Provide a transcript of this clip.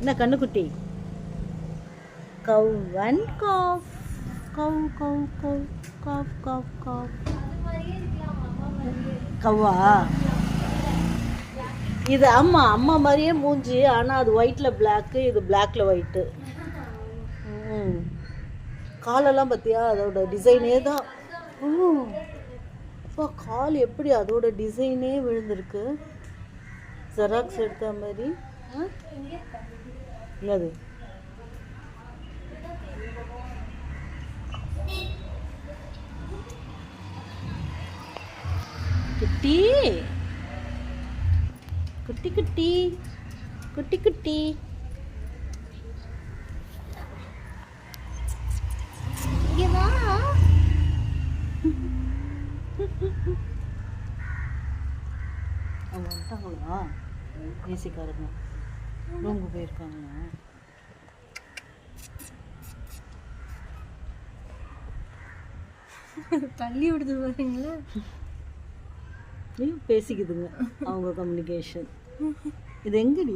என்ன கண்ணுக்குட்டி? Cow and calf. Cow cow cow calf calf calf. கவ்வா? இது அம்மா அம்மா மாதிரியே மூஞ்சி, ஆனால் அது ஒயிட்டில் பிளாக்கு, இது பிளாக்ல ஒயிட்டு. காலெல்லாம் பார்த்தியா, அதோட டிசைனே தான். அப்பா கால் எப்படி அதோட டிசைனே விழுந்திருக்கு, ஜெராக்ஸ் எடுத்த மாதிரி. என்னது குட்டி குட்டி குட்டி குட்டி குட்டி இங்கே வா. அவங்க வந்துட்டாங்களா? ஏசிக்காரங்க ரூமுக்கு போயிருக்காங்களா? தள்ளி விடுது பாருங்களா, பேசிக்குதுங்க அவங்க கம்யூனிகேஷன். இது எங்கடி